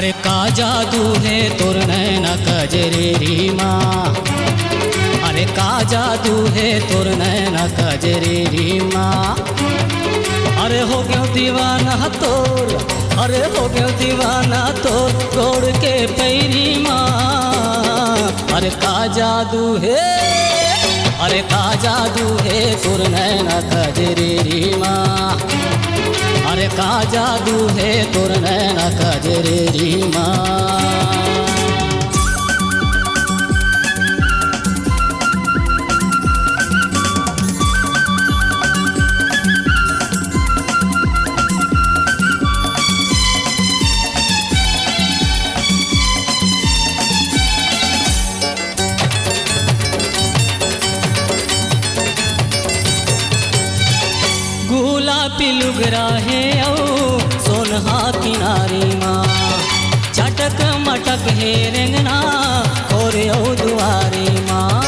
अरे का जादू है तोर नैना कजरेरी माँ। अरे का जादू है तोर नैना कजरेरी माँ। अरे हो गयो दीवाना तोर, अरे हो गयो दीवाना तोर गोड़ के पैरी माँ। अरे का जादू है, अरे का जादू है तोर नैना कजरेरी माँ। अरे का जादू है तोर नैना कजरेरी माँ। गुलाबी लुगरा है औ सोनहा किनारी माँ। चटक मटक है रेंगना और औ दुआरी माँ।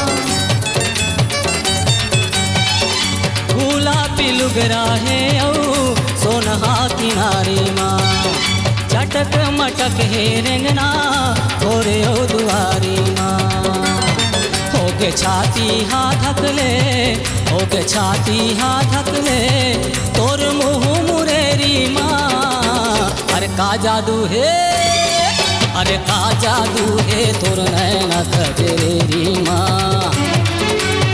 गुलाबी लुगरा है औ सोनहा किनारी माँ। चटक मटक है रेंगना और औ दुआरी माँ। होके छाती हाथ ले, होके छाती हाथ ले तोर मुँह मुरेरी माँ। अरे का जादू है, अरे का जादू है तोर नैना कजरेरी माँ।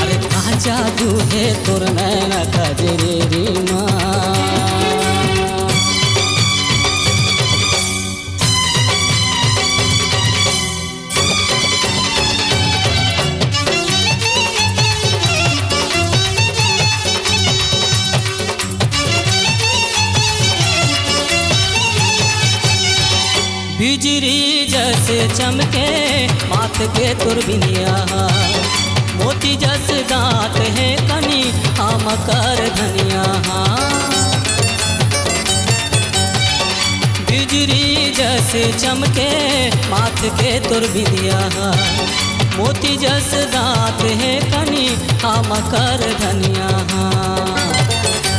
अरे का जादू है तोर नैना कजरेरी माँ। बिजली जैसे चमके माथ के तुरबिनिया। मोती जस दांत है कनी आम कर धनिया। बिजली जैसे चमके माथ के तुरबिनिया। मोती जस दांत है कनी आम कर धनिया।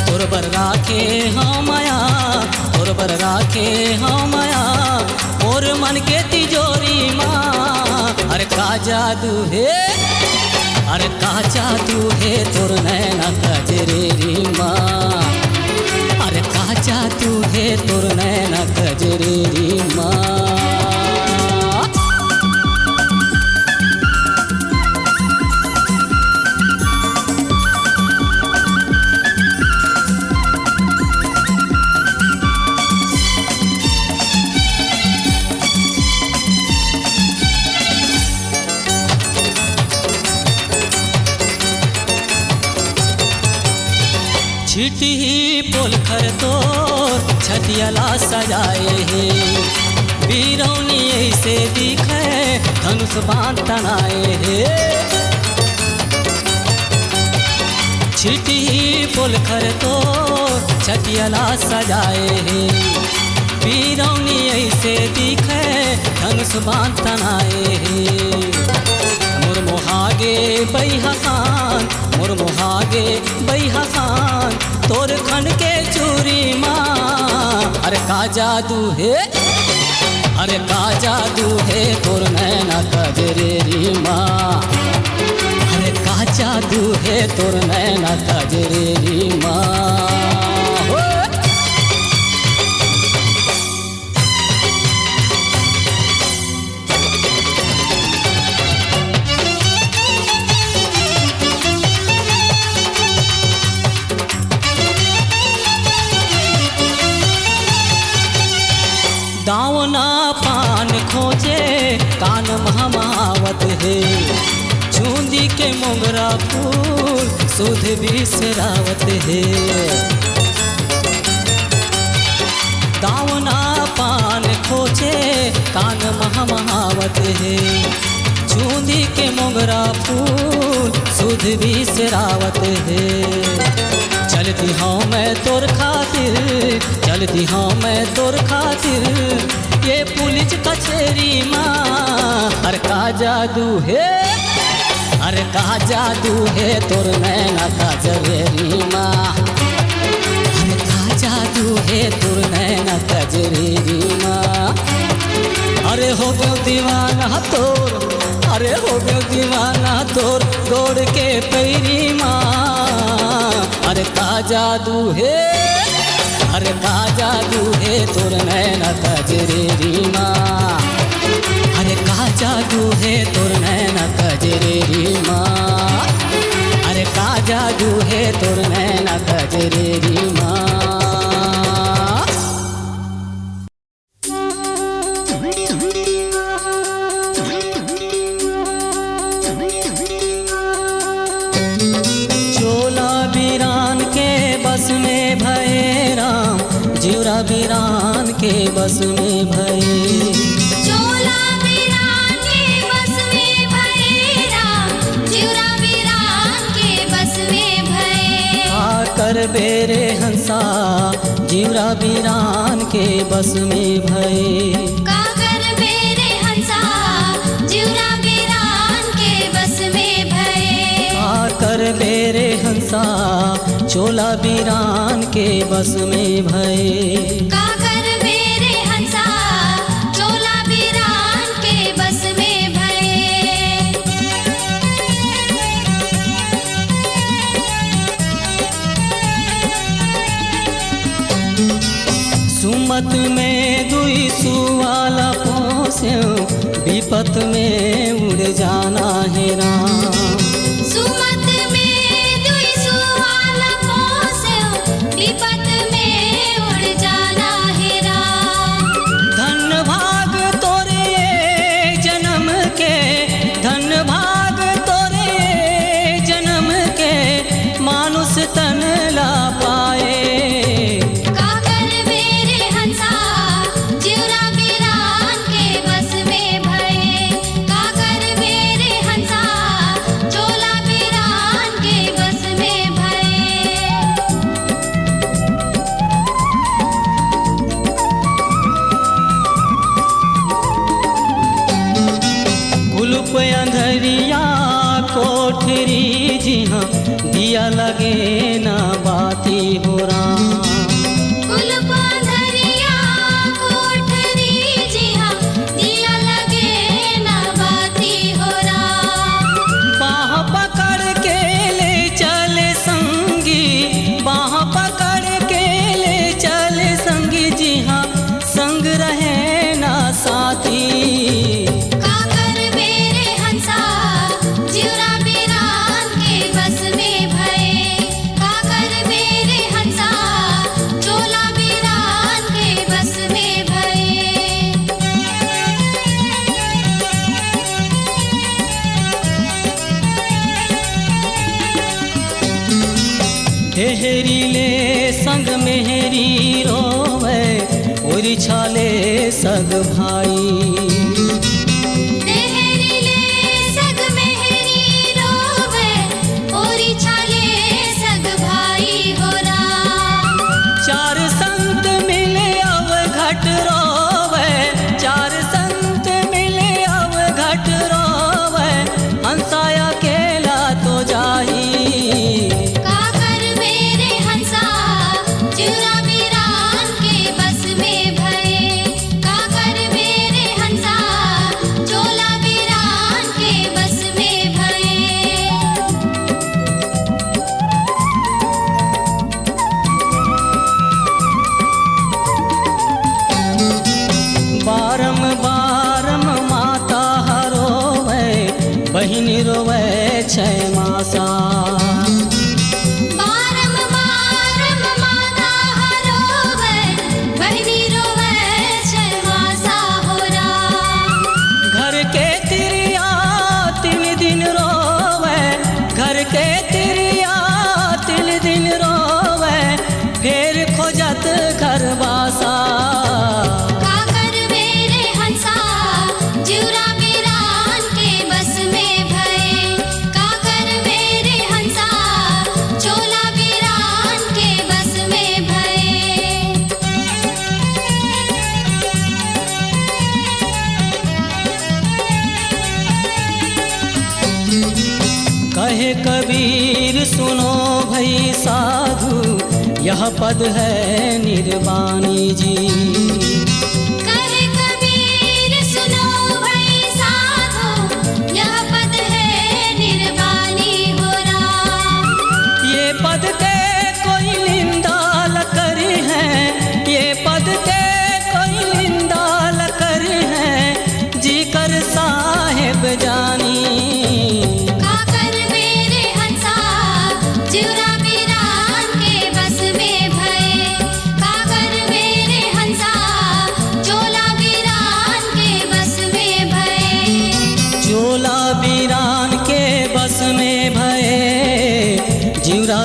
तोर बर राखे हाँ माया, तोर बर राखे हाँ माया और मन के तिजोरी माँ। अरे का जादू है, अरे का जादू है तोर नैना कजरेरी माँ। अरे का जादू है तोर नैना कजरेरी माँ। छिटी ही पोलखर तोर छतियाला सजाए है। बीरौनी ऐसे दिखे धनुष बाण तनाए है। छिटी ही पोलखर तोर छतियाला सजाए है। बीरौनी ऐसे दिखे धनुष बाण तनाए है। मोर मोहागे बैहा खान, मोर मोहागे बैहा खान तोर खन के चूरी माँ। अरे का जादू है, अरे का जादू है तोर नैना कजरेरी माँ। अरे का जादू है तोर नैना कजरेरी माँ। दावना पान खोजे कान महावत है। चूंदी के मोगरा फूल सुध बिसरावत है। दावना पान खोजे कान महावत है। चूंदी के मोगरा फूल सुध बिसरावत है। चलती हाँ मैं तोर खातिर, चलती हाँ मैं तोर खातिर ये पुलिस कचेरी माँ। अरे का जादू है, अरे का जादू है तोर नैना कजरेरी माँ। अरे का जादू है तोर नैना कजरेरी माँ। हो गयो दीवाना तोर, अरे हो गयो दीवाना तोर गोड़ के पैरी माँ। अरे का जादू है, अरे का जादू है तोर नैना कजरेरी माँ। अरे का जादू है तोर नैना कजरेरी माँ। अरे का जादू है तोर नैना कजरेरी माँ। चोला वीरान के बस में भये राम, जीवरा वीरान के बस में भये। चोला वीरान के बस में भये राम, जीवरा वीरान के बस में भये। आकर बेरे हंसा जीवरा वीरान के बस में भये। काकर मेरे हंसा, जीवरा वीरान के बस में भये। आकर बेरे हंसा चोला वीरान के बस में भये। काकर मेरे हंसा, चोला वीरान के बस में भये। सुमत में दुई सुवाला पोस्यो, विपत में उड़ जाना है राम। सुमत में दुई सुवाला पोस्यो, विपत में उड़ जाना है राम। धन भाग तोरे जन्म के, धन भाग तोरे जन्म के मानुष तन ला पाए। काकर मेरे हंसा, जीवरा वीरान के बस में भये। काकर मेरे हंसा, चोला वीरान के बस में भये। कुलुप अंधरिया कोठरी जी हाँ, दिया लगे ना बाती हो राम। कुल बांधरिया कोठरी जी हाँ, दिया लगे ना बाती हो राम। बाह पकड़ के ले चले संगी, बाह पकड़ के ले चले संगी जी हाँ, संग रहे ना साथी। काकर मेरे हंसा, जीवरा वीरान के बस में भये। काकर मेरे हंसा, चोला वीरान के बस में भये। हेहरी ले संग मेहरी रोवे, और छाले सग भाई। देहरीले सग मेहरी रोवे, ओरी छाले सग भाई हो राम। चार संत मिले अब घट रोवे, चार संत मिले अब घट रोवे, हंसा अकेला तो जाही। काकर मेरे हंसा, जीवरा वीरान के बस में भये। काकर मेरे हंसा, चोला वीरान के बस में भये। बारम बारम माता रोवे, बहिन रोवे छह मासा। बारम बारम माता रोवे, बहिनी रोवे छह मासा हो राम। घर के तिरिया 3 दिन रोवे, घर के तिरिया 3 दिन रोवे, फिर खोजत घर बासा। काकर मेरे हंसा, जीवरा वीरान के बस में भये। काकर मेरे हंसा, चोला वीरान के बस में भये। कहे कबीर सुनो भई साधु, यह पद है निर्वाणी जी। कहे कबीर सुनो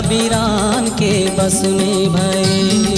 बिरान के बस में भये।